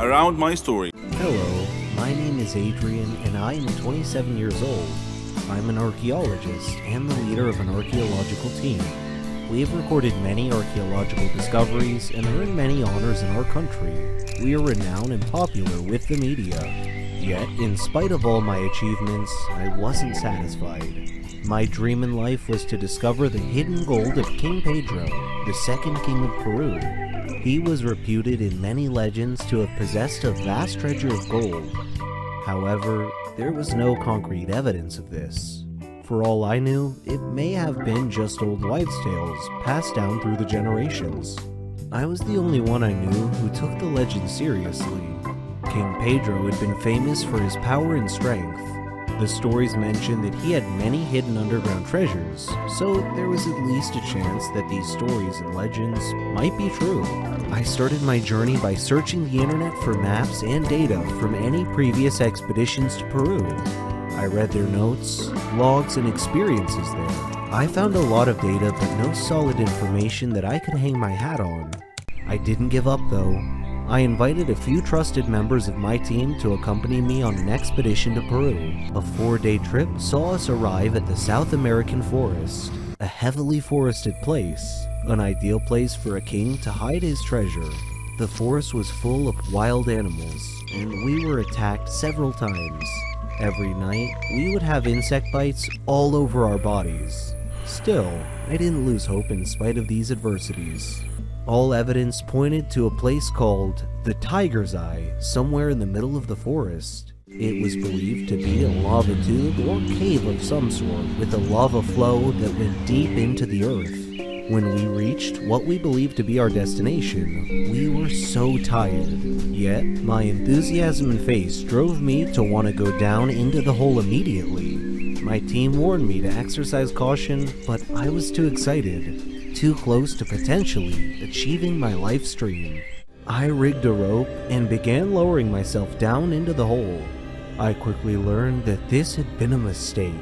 around my story. Hello, my name is Adrian and I am 27 years old. I'm an archaeologist and the leader of an archaeological team. We have recorded many archaeological discoveries and earned many honors in our country. We are renowned and popular with the media. Yet, in spite of all my achievements, I wasn't satisfied. My dream in life was to discover the hidden gold of King Pedro, the second king of Peru. He was reputed in many legends to have possessed a vast treasure of gold. However, there was no concrete evidence of this. For all I knew, it may have been just old wives' tales passed down through the generations. I was the only one I knew who took the legend seriously. King Pedro had been famous for his power and strength. The stories mentioned that he had many hidden underground treasures, so there was at least a chance that these stories and legends might be true. I started my journey by searching the internet for maps and data from any previous expeditions to Peru. I read their notes, logs, and experiences there. I found a lot of data but no solid information that I could hang my hat on. I didn't give up though. I invited a few trusted members of my team to accompany me on an expedition to Peru. A 4-day trip saw us arrive at the South American forest, a heavily forested place, an ideal place for a king to hide his treasure. The forest was full of wild animals, and we were attacked several times. Every night, we would have insect bites all over our bodies. Still, I didn't lose hope in spite of these adversities. All evidence pointed to a place called the Tiger's Eye, somewhere in the middle of the forest. It was believed to be a lava tube or cave of some sort, with a lava flow that went deep into the earth. When we reached what we believed to be our destination, we were so tired. Yet, my enthusiasm and faith drove me to want to go down into the hole immediately. My team warned me to exercise caution, but I was too excited. Too close to potentially achieving my life's dream. I rigged a rope and began lowering myself down into the hole. I quickly learned that this had been a mistake.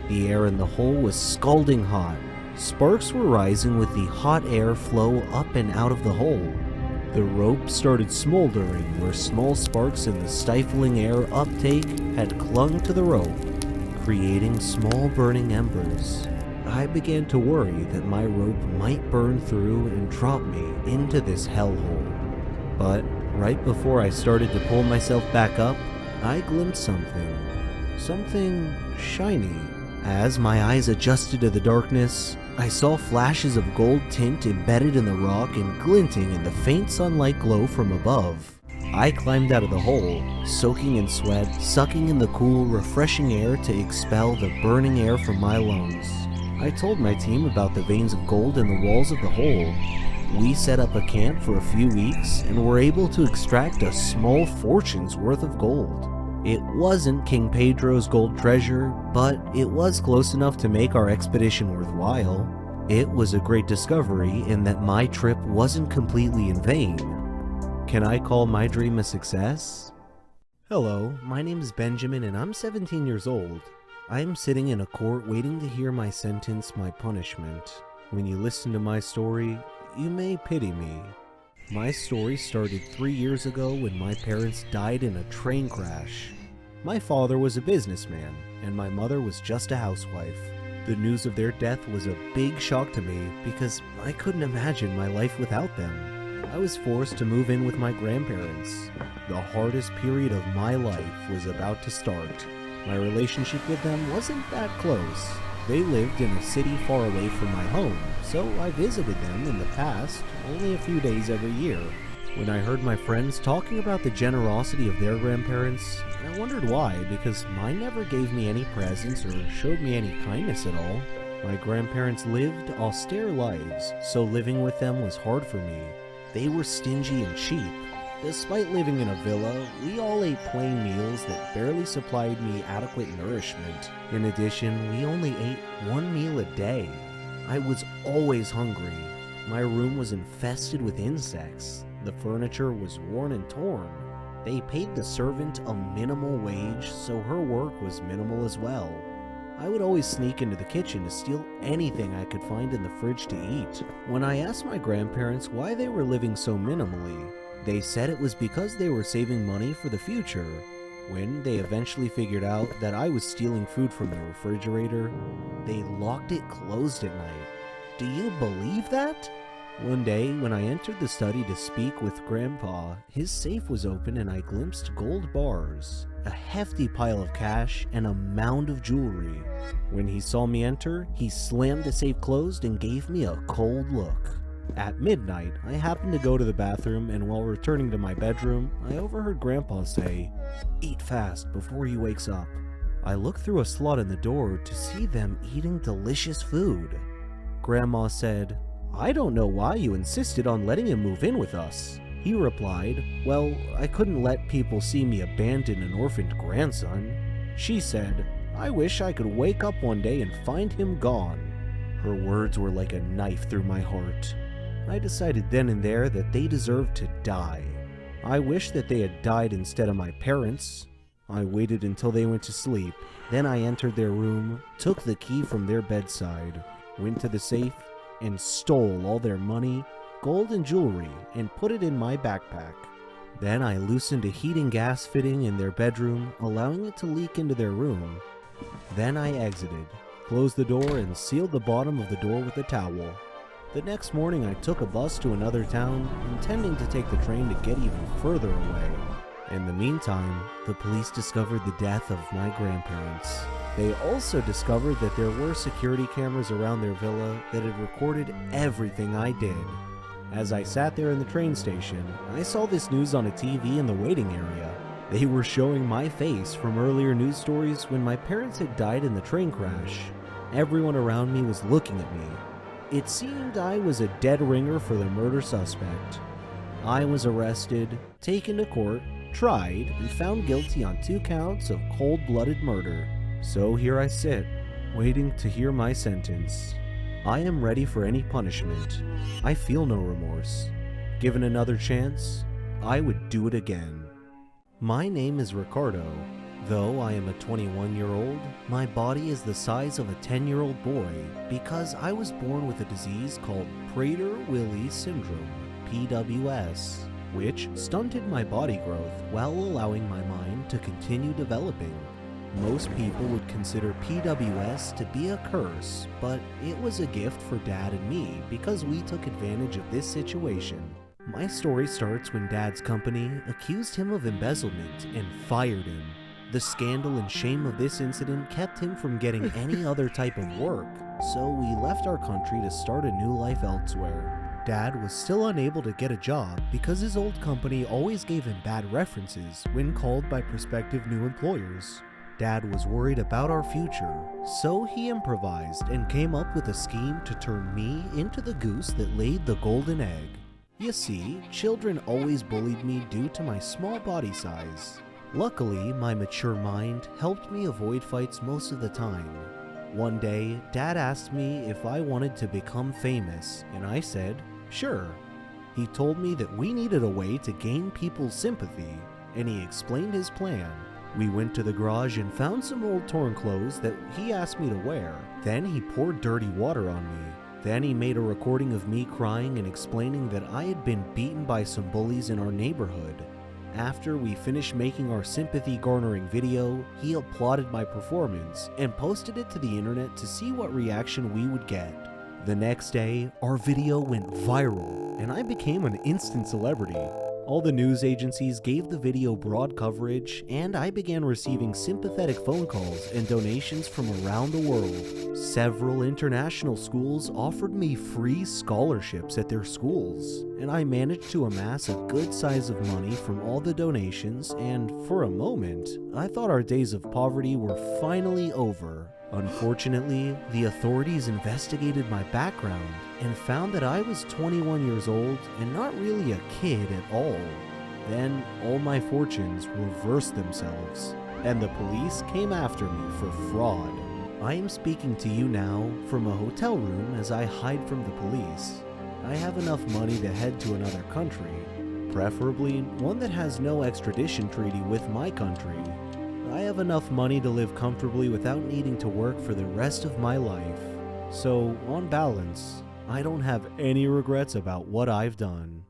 The air in the hole was scalding hot. Sparks were rising with the hot air flow up and out of the hole. The rope started smoldering where small sparks in the stifling air uptake had clung to the rope, creating small burning embers. I began to worry that my rope might burn through and drop me into this hellhole. But right before I started to pull myself back up, I glimpsed something shiny. As my eyes adjusted to the darkness, I saw flashes of gold tint embedded in the rock and glinting in the faint sunlight glow from above. I climbed out of the hole, soaking in sweat, sucking in the cool, refreshing air to expel the burning air from my lungs. I told my team about the veins of gold in the walls of the hole. We set up a camp for a few weeks and were able to extract a small fortune's worth of gold. It wasn't King Pedro's gold treasure, but it was close enough to make our expedition worthwhile. It was a great discovery in that my trip wasn't completely in vain. Can I call my dream a success? Hello, my name is Benjamin and I'm 17 years old. I am sitting in a court waiting to hear my sentence, my punishment. When you listen to my story, you may pity me. My story started 3 years ago when my parents died in a train crash. My father was a businessman, and my mother was just a housewife. The news of their death was a big shock to me because I couldn't imagine my life without them. I was forced to move in with my grandparents. The hardest period of my life was about to start. My relationship with them wasn't that close. They lived in a city far away from my home, so I visited them in the past, only a few days every year. When I heard my friends talking about the generosity of their grandparents, I wondered why, because mine never gave me any presents or showed me any kindness at all. My grandparents lived austere lives, so living with them was hard for me. They were stingy and cheap. Despite living in a villa, we all ate plain meals that barely supplied me adequate nourishment. In addition, we only ate one meal a day. I was always hungry. My room was infested with insects. The furniture was worn and torn. They paid the servant a minimal wage, so her work was minimal as well. I would always sneak into the kitchen to steal anything I could find in the fridge to eat. When I asked my grandparents why they were living so minimally, They said it was because they were saving money for the future. When they eventually figured out that I was stealing food from the refrigerator, they locked it closed at night. Do you believe that? One day, when I entered the study to speak with Grandpa, his safe was open and I glimpsed gold bars, a hefty pile of cash, and a mound of jewelry. When he saw me enter, he slammed the safe closed and gave me a cold look. At midnight, I happened to go to the bathroom, and while returning to my bedroom, I overheard Grandpa say, "Eat fast before he wakes up." I looked through a slot in the door to see them eating delicious food. Grandma said, "I don't know why you insisted on letting him move in with us." He replied, "Well, I couldn't let people see me abandon an orphaned grandson." She said, "I wish I could wake up one day and find him gone." Her words were like a knife through my heart. I decided then and there that they deserved to die. I wish that they had died instead of my parents. I waited until they went to sleep. Then I entered their room, took the key from their bedside, went to the safe, and stole all their money, gold, and jewelry, and put it in my backpack. Then I loosened a heating gas fitting in their bedroom, allowing it to leak into their room. Then I exited, closed the door, and sealed the bottom of the door with a towel. The next morning I took a bus to another town, intending to take the train to get even further away. In the meantime, the police discovered the death of my grandparents. They also discovered that there were security cameras around their villa that had recorded everything I did. As I sat there in the train station, I saw this news on a TV in the waiting area. They were showing my face from earlier news stories when my parents had died in the train crash. Everyone around me was looking at me. It seemed I was a dead ringer for the murder suspect. I was arrested, taken to court, tried, and found guilty on 2 counts of cold-blooded murder. So here I sit, waiting to hear my sentence. I am ready for any punishment. I feel no remorse. Given another chance, I would do it again. My name is Ricardo. Though I am a 21-year-old, my body is the size of a 10-year-old boy because I was born with a disease called Prader-Willi syndrome, PWS, which stunted my body growth while allowing my mind to continue developing. Most people would consider PWS to be a curse, but it was a gift for Dad and me because we took advantage of this situation. My story starts when Dad's company accused him of embezzlement and fired him. The scandal and shame of this incident kept him from getting any other type of work, so we left our country to start a new life elsewhere. Dad was still unable to get a job because his old company always gave him bad references when called by prospective new employers. Dad was worried about our future, so he improvised and came up with a scheme to turn me into the goose that laid the golden egg. You see, children always bullied me due to my small body size. Luckily, my mature mind helped me avoid fights most of the time. One day, Dad asked me if I wanted to become famous, and I said, sure. He told me that we needed a way to gain people's sympathy, and he explained his plan. We went to the garage and found some old torn clothes that he asked me to wear. Then he poured dirty water on me. Then he made a recording of me crying and explaining that I had been beaten by some bullies in our neighborhood. After we finished making our sympathy-garnering video, he applauded my performance and posted it to the internet to see what reaction we would get. The next day, our video went viral, and I became an instant celebrity. All the news agencies gave the video broad coverage, and I began receiving sympathetic phone calls and donations from around the world. Several international schools offered me free scholarships at their schools, and I managed to amass a good size of money from all the donations, and for a moment, I thought our days of poverty were finally over. Unfortunately, the authorities investigated my background and found that I was 21 years old and not really a kid at all. Then all my fortunes reversed themselves, and the police came after me for fraud. I am speaking to you now from a hotel room as I hide from the police. I have enough money to head to another country, preferably one that has no extradition treaty with my country. I have enough money to live comfortably without needing to work for the rest of my life. So, on balance, I don't have any regrets about what I've done.